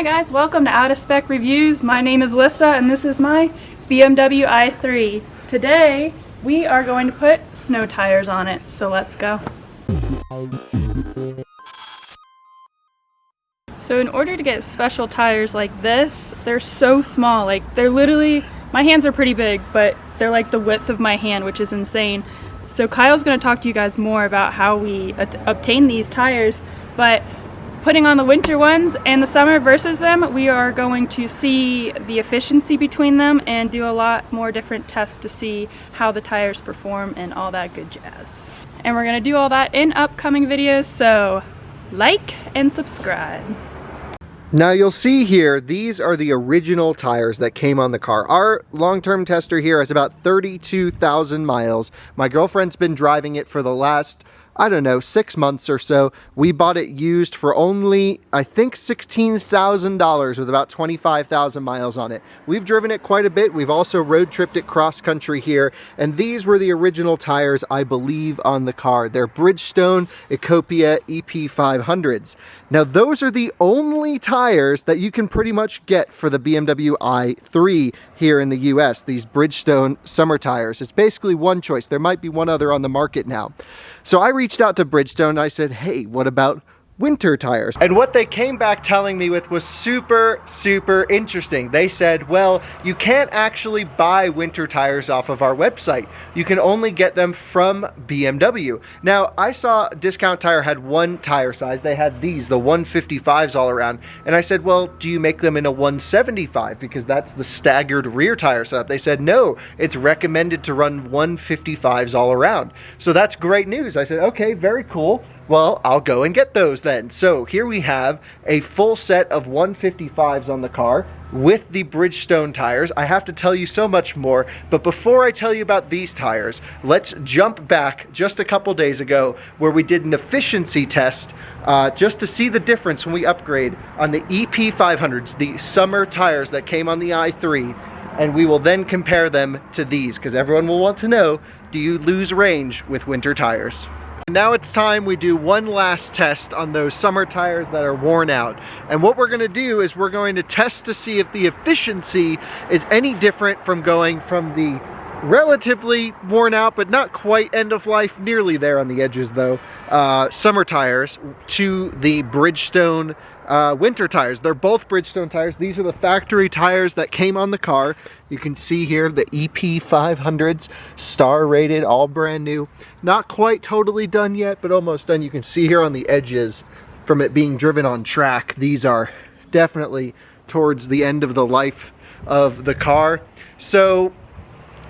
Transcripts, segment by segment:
Hi guys, welcome to Out of Spec Reviews. My name is Alyssa and this is my BMW i3. Today we are going to put snow tires on it, so let's go. So in order to get special tires like this, they're so small, like they're literally, my hands are pretty big, but they're like the width of my hand, which is insane. So Kyle's going to talk to you guys more about how we obtain these tires, but putting on the winter ones and the summer versus them, we are going to see the efficiency between them and do a lot more different tests to see how the tires perform and all that good jazz. And we're going to do all that in upcoming videos, so like and subscribe. Now you'll see here, these are the original tires that came on the car. Our long-term tester here has about 32,000 miles. My girlfriend's been driving it for the last, I don't know, 6 months or so. We bought it used for only, I think, $16,000 with about 25,000 miles on it. We've driven it quite a bit. We've also road tripped it cross country here. And these were the original tires, I believe, on the car. They're Bridgestone Ecopia EP500s. Now those are the only tires that you can pretty much get for the BMW i3 here in the US, these Bridgestone summer tires. It's basically one choice. There might be one other on the market now. So I reached out to Bridgestone and I said, hey, what about winter tires? And what they came back telling me with was super interesting. They said, well, you can't actually buy winter tires off of our website. You can only get them from BMW. Now, I saw Discount Tire had one tire size. They had these, the 155s all around. And I said, well, do you make them in a 175? Because that's the staggered rear tire setup. They said, no, it's recommended to run 155s all around. So that's great news. I said, okay, very cool. Well, I'll go and get those then. So here we have a full set of 155s on the car with the Bridgestone tires. I have to tell you so much more, but before I tell you about these tires, let's jump back just a couple days ago where we did an efficiency test just to see the difference when we upgrade on the EP500s, the summer tires that came on the i3, and we will then compare them to these because everyone will want to know, do you lose range with winter tires? Now it's time we do one last test on those summer tires that are worn out. And what we're going to do is we're going to test to see if the efficiency is any different from going from the relatively worn out but not quite end of life, nearly there on the edges though, summer tires to the Bridgestone winter tires. They're both Bridgestone tires. These are the factory tires that came on the car. You can see here the EP500s, star rated, all brand new. Not quite totally done yet, but almost done. You can see here on the edges from it being driven on track, these are definitely towards the end of the life of the car. So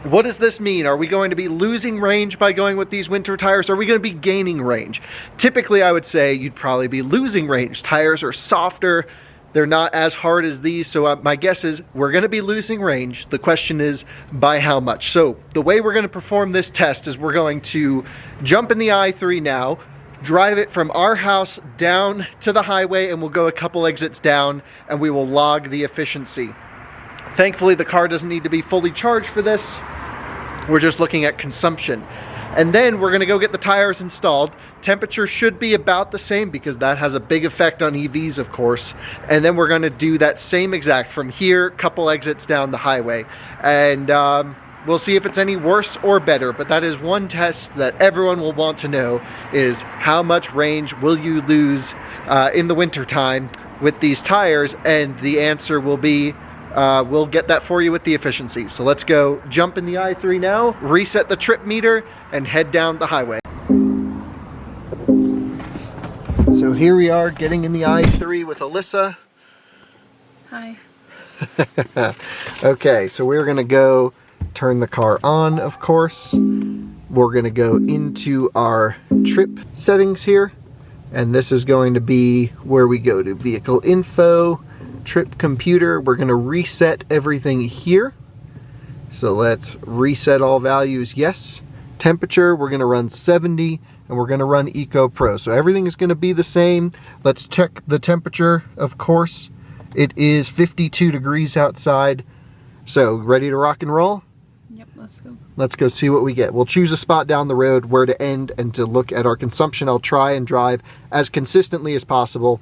what does this mean? Are we going to be losing range by going with these winter tires? Or are we going to be gaining range? Typically, I would say you'd probably be losing range. Tires are softer. They're not as hard as these. So my guess is we're going to be losing range. The question is by how much? So the way we're going to perform this test is we're going to jump in the i3 now, drive it from our house down to the highway, and we'll go a couple exits down and we will log the efficiency. Thankfully, the car doesn't need to be fully charged for this. We're just looking at consumption. And then we're going to go get the tires installed. Temperature should be about the same because that has a big effect on EVs, of course. And then we're going to do that same exact from here, couple exits down the highway. And we'll see if it's any worse or better. But that is one test that everyone will want to know, is how much range will you lose in the winter time with these tires? And the answer will be, we'll get that for you with the efficiency. So let's go jump in the i3 now, reset the trip meter, and head down the highway. So here we are getting in the i3 with Alyssa. Hi. Okay, so we're gonna go turn the car on, of course. We're gonna go into our trip settings here, and this is going to be where we go to vehicle info, trip computer. We're going to reset everything here. So let's reset all values, yes. Temperature, we're going to run 70, and we're going to run Eco Pro. So everything is going to be the same. Let's check the temperature, of course. It is 52 degrees outside. So ready to rock and roll? Yep, let's go. Let's go see what we get. We'll choose a spot down the road where to end and to look at our consumption. I'll try and drive as consistently as possible.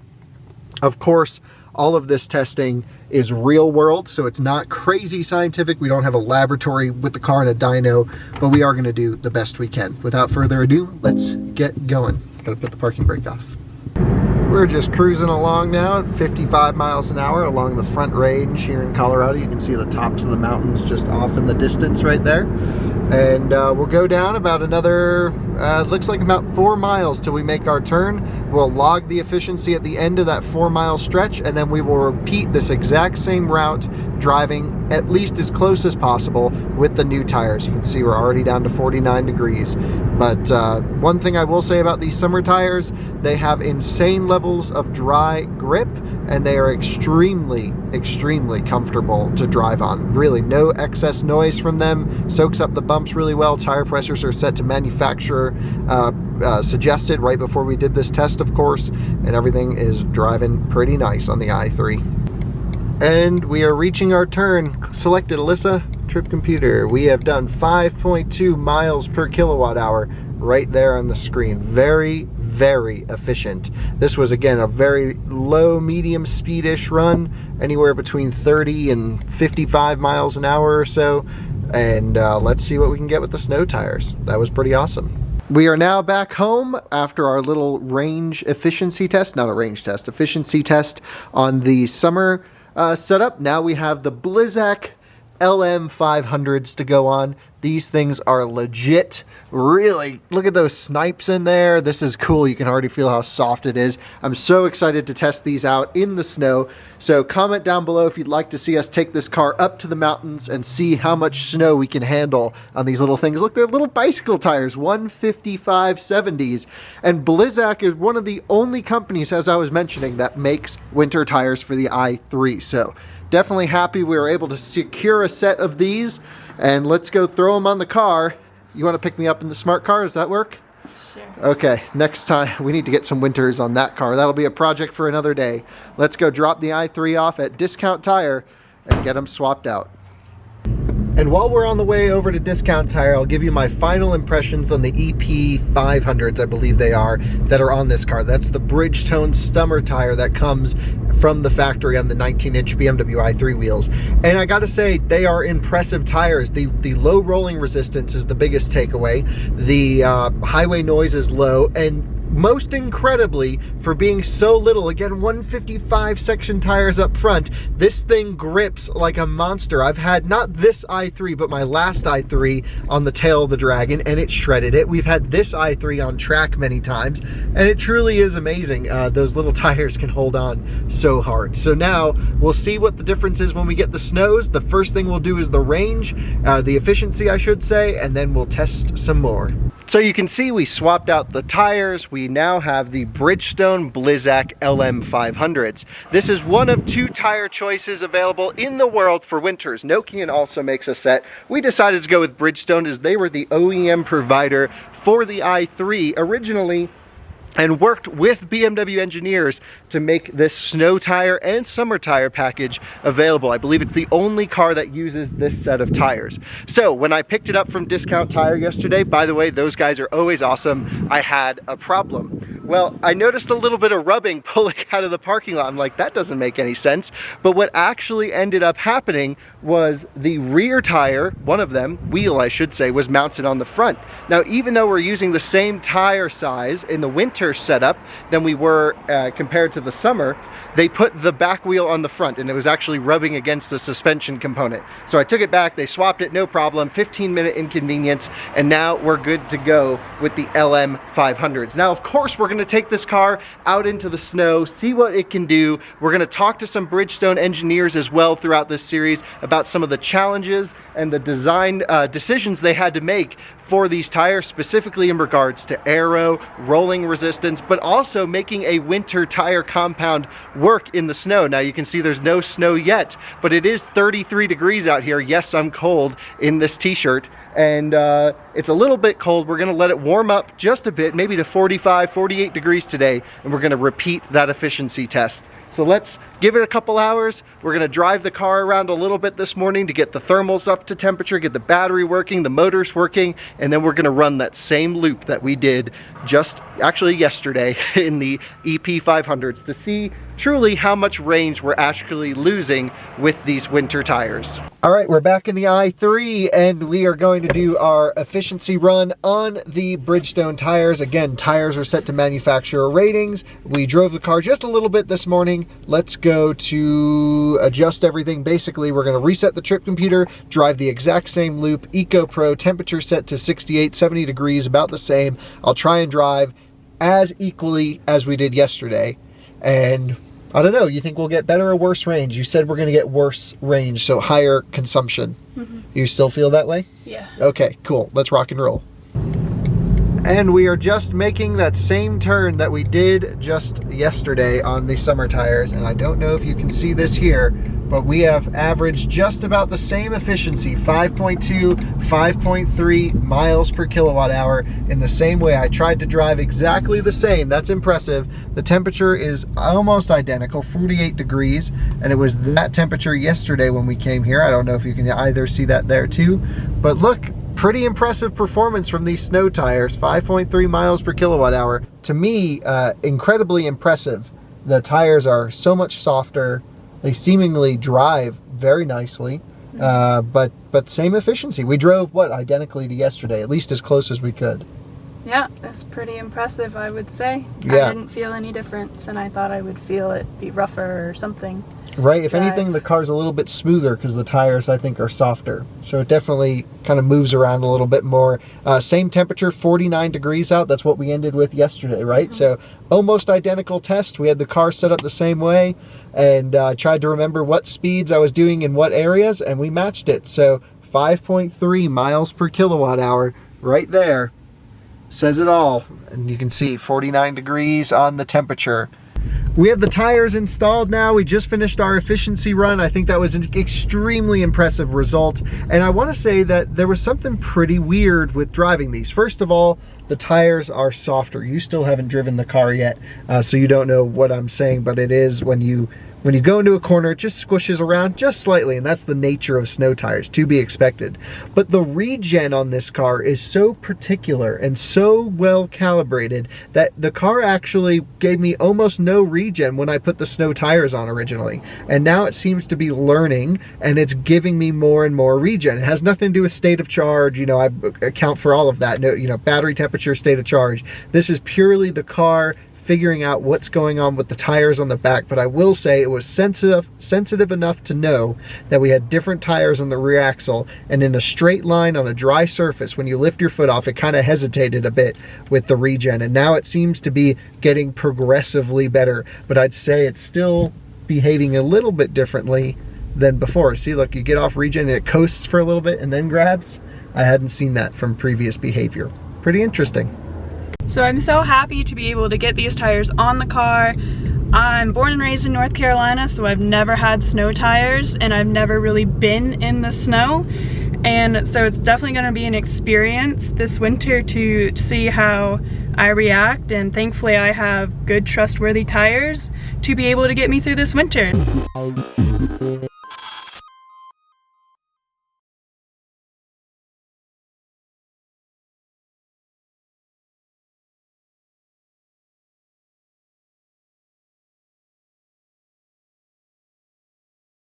Of course, all of this testing is real world, so it's not crazy scientific. We don't have a laboratory with the car and a dyno, but we are going to do the best we can. Without further ado, let's get going. Gotta put the parking brake off. We're just cruising along now at 55 miles an hour along the Front Range here in Colorado. You can see the tops of the mountains just off in the distance right there. And we'll go down about another, looks like about 4 miles till we make our turn. We'll log the efficiency at the end of that 4-mile stretch, and then we will repeat this exact same route, driving at least as close as possible with the new tires. You can see we're already down to 49 degrees. But one thing I will say about these summer tires, they have insane levels of dry grip, and they are extremely, extremely comfortable to drive on. Really, no excess noise from them, soaks up the bumps really well. Tire pressures are set to manufacturer suggested right before we did this test, of course, and everything is driving pretty nice on the i3. And we are reaching our turn. Selected, Alyssa, trip computer. We have done 5.2 miles per kilowatt hour right there on the screen. Very, very efficient. This was, again, a very low, medium speed-ish run, anywhere between 30 and 55 miles an hour or so. And let's see what we can get with the snow tires. That was pretty awesome. We are now back home after our little range efficiency test, not a range test, efficiency test on the summer setup. Now we have the Blizzak LM500s to go on. These things are legit. Really, look at those snipes in there. This is cool. You can already feel how soft it is. I'm so excited to test these out in the snow. So comment down below if you'd like to see us take this car up to the mountains and see how much snow we can handle on these little things. Look, they're little bicycle tires, 155/70s. And Blizzak is one of the only companies, as I was mentioning, that makes winter tires for the i3. So definitely happy we were able to secure a set of these. And let's go throw them on the car. You want to pick me up in the smart car? Does that work? Sure. Okay, next time we need to get some winters on that car. That'll be a project for another day. Let's go drop the i3 off at Discount Tire and get them swapped out. And while we're on the way over to Discount Tire, I'll give you my final impressions on the EP500s, I believe they are, that are on this car. That's the Bridgestone summer tire that comes from the factory on the 19-inch BMW i3 wheels. And I gotta say, they are impressive tires. The low rolling resistance is the biggest takeaway. The highway noise is low, and most incredibly, for being so little, again, 155 section tires up front, this thing grips like a monster. I've had not this i3, but my last i3 on the tail of the Dragon, and it shredded it. We've had this i3 on track many times, and it truly is amazing. Those little tires can hold on so hard. So now we'll see what the difference is when we get the snows. The first thing we'll do is the range, the efficiency, I should say, and then we'll test some more. So you can see we swapped out the tires. We now have the Bridgestone Blizzak LM500s. This is one of 2 tire choices available in the world for winters. Nokian also makes a set. We decided to go with Bridgestone as they were the OEM provider for the i3 originally, and worked with BMW engineers to make this snow tire and summer tire package available. I believe it's the only car that uses this set of tires. So when I picked it up from Discount Tire yesterday, by the way, those guys are always awesome, I had a problem. Well, I noticed a little bit of rubbing pulling out of the parking lot. I'm like, that doesn't make any sense. But what actually ended up happening was the rear tire, one of them, wheel I should say, was mounted on the front. Now, even though we're using the same tire size in the winter setup than we were compared to the summer, they put the back wheel on the front, and it was actually rubbing against the suspension component. So I took it back, they swapped it, no problem, 15-minute inconvenience, and now we're good to go with the LM500s. Now, of course, we're going to take this car out into the snow, see what it can do. We're going to talk to some Bridgestone engineers as well throughout this series about some of the challenges and the design decisions they had to make for these tires, specifically in regards to aero, rolling resistance, but also making a winter tire compound work in the snow. Now you can see there's no snow yet, but it is 33 degrees out here. Yes, I'm cold in this t-shirt, and it's a little bit cold. We're gonna let it warm up just a bit, maybe to 45, 48 degrees today, and we're gonna repeat that efficiency test. So let's give it a couple hours. We're gonna drive the car around a little bit this morning to get the thermals up to temperature, get the battery working, the motors working, and then we're gonna run that same loop that we did just actually yesterday in the EP500s to see truly how much range we're actually losing with these winter tires. All right, we're back in the i3 and we are going to do our efficiency run on the Bridgestone tires. Again, tires are set to manufacturer ratings. We drove the car just a little bit this morning. Let's go to adjust everything. Basically, we're going to reset the trip computer, drive the exact same loop, EcoPro, temperature set to 68, 70 degrees, about the same. I'll try and drive as equally as we did yesterday. And I don't know, you think we'll get better or worse range? You said we're going to get worse range, so higher consumption. You still feel that way? Yeah. Okay, cool. Let's rock and roll. And we are just making that same turn that we did just yesterday on the summer tires. And I don't know if you can see this here, but we have averaged just about the same efficiency, 5.2, 5.3 miles per kilowatt hour in the same way. I tried to drive exactly the same. That's impressive. The temperature is almost identical, 48 degrees, and it was that temperature yesterday when we came here. I don't know if you can either see that there too, but look, pretty impressive performance from these snow tires, 5.3 miles per kilowatt hour. To me, incredibly impressive. The tires are so much softer. They seemingly drive very nicely, but same efficiency. We drove, what, identically to yesterday, at least as close as we could. Yeah, that's pretty impressive, I would say. Yeah. I didn't feel any difference, and I thought I would feel it be rougher or something. Right, if anything, the car's a little bit smoother because the tires, I think, are softer. So it definitely kind of moves around a little bit more. Same temperature, 49 degrees out. That's what we ended with yesterday, right? So almost identical test. We had the car set up the same way, and tried to remember what speeds I was doing in what areas, and we matched it. So 5.3 miles per kilowatt hour right there says it all. And you can see 49 degrees on the temperature. We have the tires installed now. We just finished our efficiency run. I think that was an extremely impressive result. And I want to say that there was something pretty weird with driving these. First of all, the tires are softer. You still haven't driven the car yet, so you don't know what I'm saying, but it is when you go into a corner, it just squishes around just slightly, and that's the nature of snow tires, to be expected. But the regen on this car is so particular and so well calibrated that the car actually gave me almost no regen when I put the snow tires on originally. And now it seems to be learning, and it's giving me more and more regen. It has nothing to do with state of charge. You know, I account for all of that. No, you know, battery temperature, state of charge. This is purely the car figuring out what's going on with the tires on the back. But I will say it was sensitive enough to know that we had different tires on the rear axle, and in a straight line on a dry surface, when you lift your foot off, it kind of hesitated a bit with the regen, and now it seems to be getting progressively better. But I'd say it's still behaving a little bit differently than before. See, look, you get off regen and it coasts for a little bit and then grabs. I hadn't seen that from previous behavior. Pretty interesting. So I'm so happy to be able to get these tires on the car. I'm born and raised in North Carolina, so I've never had snow tires, and I've never really been in the snow. And so it's definitely gonna be an experience this winter to see how I react, and thankfully I have good, trustworthy tires to be able to get me through this winter.